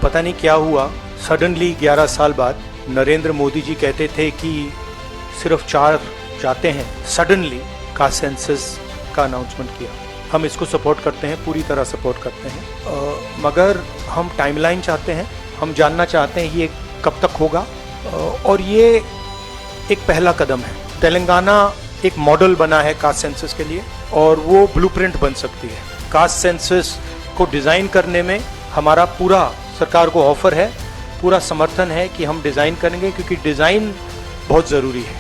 पता नहीं क्या हुआ, सडनली 11 साल बाद नरेंद्र मोदी जी कहते थे कि सिर्फ 4 जाते हैं, सडनली कास्ट सेंसस का अनाउंसमेंट किया। हम इसको सपोर्ट करते हैं, पूरी तरह सपोर्ट करते हैं, मगर हम टाइमलाइन चाहते हैं, हम जानना चाहते हैं ये कब तक होगा। और ये एक पहला कदम है। तेलंगाना एक मॉडल बना है कास्ट सेंसस के लिए और वो ब्लूप्रिंट बन सकती है। कास्ट सेंसस को डिज़ाइन करने में हमारा पूरा सरकार को ऑफर है, पूरा समर्थन है कि हम डिज़ाइन करेंगे, क्योंकि डिज़ाइन बहुत ज़रूरी है।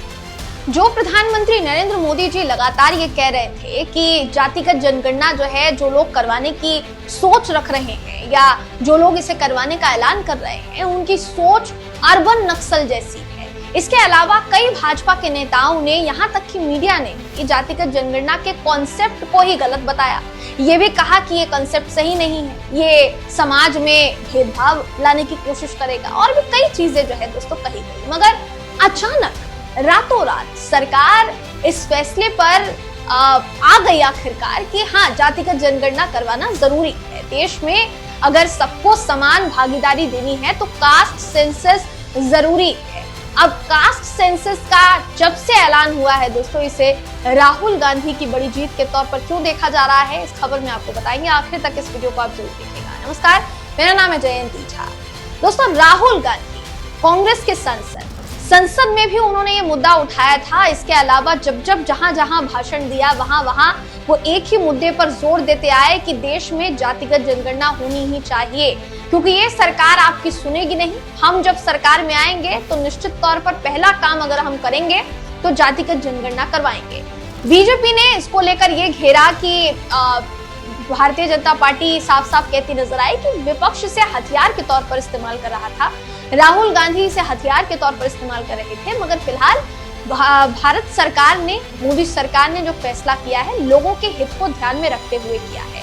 जो प्रधानमंत्री नरेंद्र मोदी जी लगातार ये कह रहे थे कि जातिगत जनगणना जो है, जो लोग करवाने की सोच रख रहे हैं या जो लोग इसे करवाने का ऐलान कर रहे हैं, उनकी सोच अर्बन नक्सल जैसी है। इसके अलावा कई भाजपा के नेताओं ने, यहाँ तक कि मीडिया ने, कि जातिगत जनगणना के कॉन्सेप्ट को ही गलत बताया। ये भी कहा कि ये कॉन्सेप्ट सही नहीं है, ये समाज में भेदभाव लाने की कोशिश करेगा, और भी कई चीजें जो है दोस्तों कही गई। मगर अचानक रातों रात सरकार इस फैसले पर आ गई आखिरकार कि हाँ, जातिगत जनगणना करवाना जरूरी है। देश में अगर सबको समान भागीदारी देनी है तो कास्ट सेंसस जरूरी है। अब कास्ट सेंसस का जब से ऐलान हुआ है दोस्तों, इसे राहुल गांधी की बड़ी जीत के तौर पर क्यों देखा जा रहा है, इस खबर में आपको बताएंगे। आखिर तक इस वीडियो को आप जरूर देखिएगा। नमस्कार, मेरा नाम है जयंती झा। दोस्तों, राहुल गांधी कांग्रेस के संसद में भी उन्होंने ये मुद्दा उठाया था। इसके अलावा जब जहां जहां भाषण दिया, वहां वो एक ही मुद्दे पर जोर देते आए कि देश में जातिगत जनगणना होनी ही चाहिए, क्योंकि ये सरकार आपकी सुनेगी नहीं। हम जब सरकार में आएंगे तो निश्चित तौर पर पहला काम अगर हम करेंगे तो जातिगत जनगणना करवाएंगे। बीजेपी ने इसको लेकर ये घेरा कि भारतीय जनता पार्टी साफ साफ कहती नजर आई कि विपक्ष से हथियार के तौर पर इस्तेमाल कर रहा था, राहुल गांधी इसे हथियार के तौर पर इस्तेमाल कर रहे थे। मगर फिलहाल भारत सरकार ने, मोदी सरकार ने जो फैसला किया है, लोगों के हित को ध्यान में रखते हुए किया है।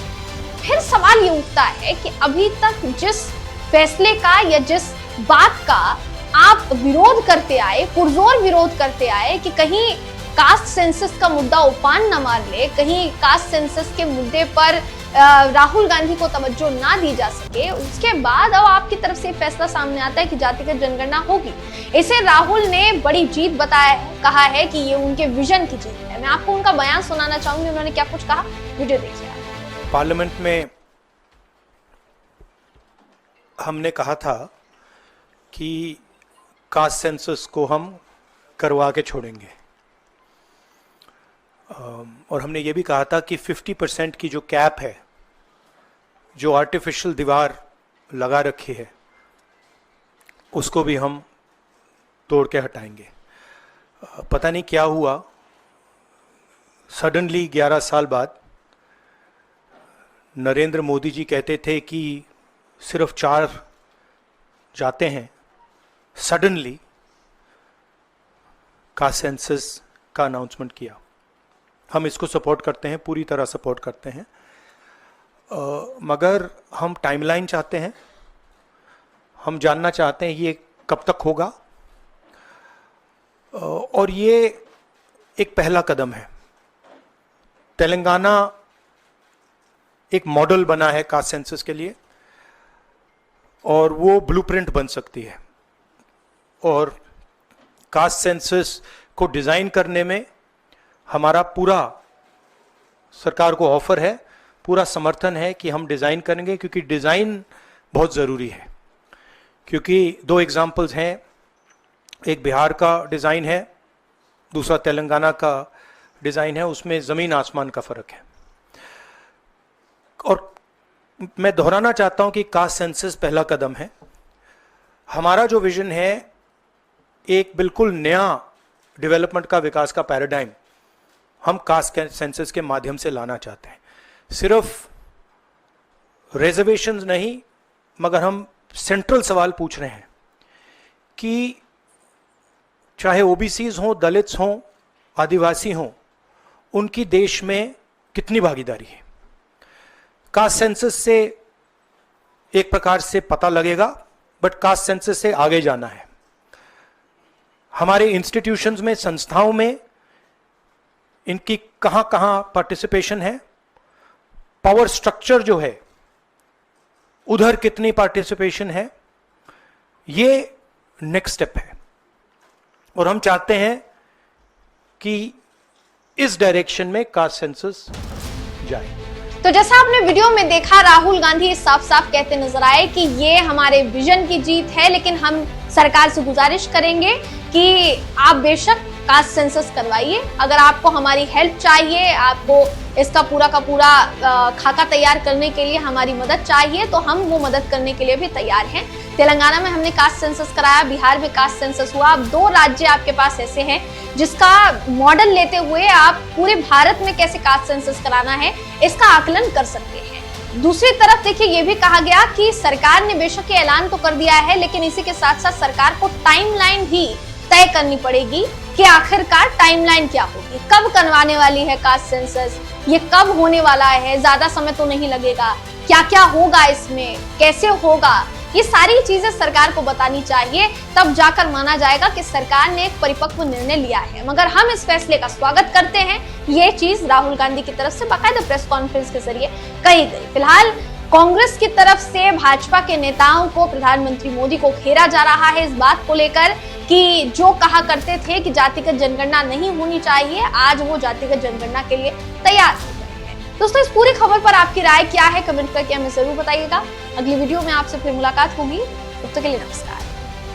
फिर सवाल ये उठता है कि अभी तक जिस फैसले का या जिस बात का आप विरोध करते आए, पुरजोर विरोध करते आए कि कहीं कास्ट सेंसस का मुद्दा उफान न मार ले, कहीं कास्ट सेंसस के मुद्दे पर राहुल गांधी को तवज्जो ना दी जा सके, उसके बाद अब आपकी तरफ से फैसला सामने आता है कि जातिगत जनगणना होगी। इसे राहुल ने बड़ी जीत बताया है, कहा है कि ये उनके विजन की जीत है। मैं आपको उनका बयान सुनाना चाहूंगी, उन्होंने क्या कुछ कहा, वीडियो देखिए। पार्लियामेंट में हमने कहा था कि कास्ट सेंसस को हम करवा के छोड़ेंगे, और हमने ये भी कहा था कि 50% की जो कैप है, जो आर्टिफिशियल दीवार लगा रखी है, उसको भी हम तोड़ के हटाएंगे। पता नहीं क्या हुआ, सडनली 11 साल बाद नरेंद्र मोदी जी कहते थे कि सिर्फ 4 जाते हैं, सडनली कास्ट सेंसस का अनाउंसमेंट किया। हम इसको सपोर्ट करते हैं, पूरी तरह सपोर्ट करते हैं, मगर हम टाइमलाइन चाहते हैं, हम जानना चाहते हैं ये कब तक होगा। और ये एक पहला कदम है। तेलंगाना एक मॉडल बना है कास्ट सेंसस के लिए और वो ब्लूप्रिंट बन सकती है। और कास्ट सेंसस को डिज़ाइन करने में हमारा पूरा सरकार को ऑफर है, पूरा समर्थन है कि हम डिज़ाइन करेंगे, क्योंकि डिज़ाइन बहुत ज़रूरी है। क्योंकि 2 एग्जाम्पल्स हैं, एक बिहार का डिज़ाइन है, दूसरा तेलंगाना का डिज़ाइन है, उसमें ज़मीन आसमान का फ़र्क है। और मैं दोहराना चाहता हूं कि कास्ट सेंसस पहला कदम है। हमारा जो विजन है, एक बिल्कुल नया डेवलपमेंट का, विकास का पैराडाइम हम कास्ट सेंसस के माध्यम से लाना चाहते हैं। सिर्फ रिजर्वेशंस नहीं, मगर हम सेंट्रल सवाल पूछ रहे हैं कि चाहे ओबीसीज हों, दलित्स हों, आदिवासी हों, उनकी देश में कितनी भागीदारी है। कास्ट सेंसस से एक प्रकार से पता लगेगा, बट कास्ट सेंसस से आगे जाना है। हमारे इंस्टीट्यूशंस में, संस्थाओं में इनकी कहां कहां पार्टिसिपेशन है, पावर स्ट्रक्चर जो है उधर कितनी पार्टिसिपेशन है, ये नेक्स्ट स्टेप है और हम चाहते हैं कि इस डायरेक्शन में कास्ट सेंसस जाए। तो जैसा आपने वीडियो में देखा, राहुल गांधी साफ साफ कहते नजर आए कि ये हमारे विजन की जीत है, लेकिन हम सरकार से गुजारिश करेंगे कि आप बेशक कास्ट सेंसस करवाइए। अगर आपको हमारी हेल्प चाहिए, आपको इसका पूरा का पूरा खाका तैयार करने के लिए हमारी मदद चाहिए, तो हम वो मदद करने के लिए भी तैयार हैं। तेलंगाना में हमने कास्ट सेंसस कराया, बिहार में कास्ट सेंसस हुआ। अब 2 राज्य आपके पास ऐसे हैं जिसका मॉडल लेते हुए आप पूरे भारत में कैसे कास्ट सेंसस कराना है इसका आकलन कर सकते हैं। दूसरी तरफ देखिए, ये भी कहा गया कि सरकार ने बेशक ये ऐलान तो कर दिया है, लेकिन इसी के साथ साथ सरकार को टाइमलाइन भी तय करनी पड़ेगी कि आखिरकार टाइमलाइन क्या होगी, कब करवाने वाली है कास्ट सेंसस, ये कब होने वाला है, ज्यादा समय तो नहीं लगेगा, क्या क्या होगा इसमें, कैसे होगा, ये सारी चीजें सरकार को बतानी चाहिए। तब जाकर माना जाएगा कि सरकार ने एक परिपक्व निर्णय लिया है। मगर हम इस फैसले का स्वागत करते हैं। ये चीज राहुल गांधी की तरफ से बाकायदा प्रेस कॉन्फ्रेंस के जरिए कही गई। फिलहाल कांग्रेस की तरफ से भाजपा के नेताओं को प्रधानमंत्री मोदी को घेरा जा रहा है इस बात को लेकर कि जो कहा करते थे कि जातिगत जनगणना नहीं होनी चाहिए, आज वो जातिगत जनगणना के लिए तैयार हो गए हैं। दोस्तों, इस पूरी खबर पर आपकी राय क्या है, कमेंट करके हमें जरूर बताइएगा। अगली वीडियो में आपसे फिर मुलाकात होगी, तब तक के लिए नमस्कार।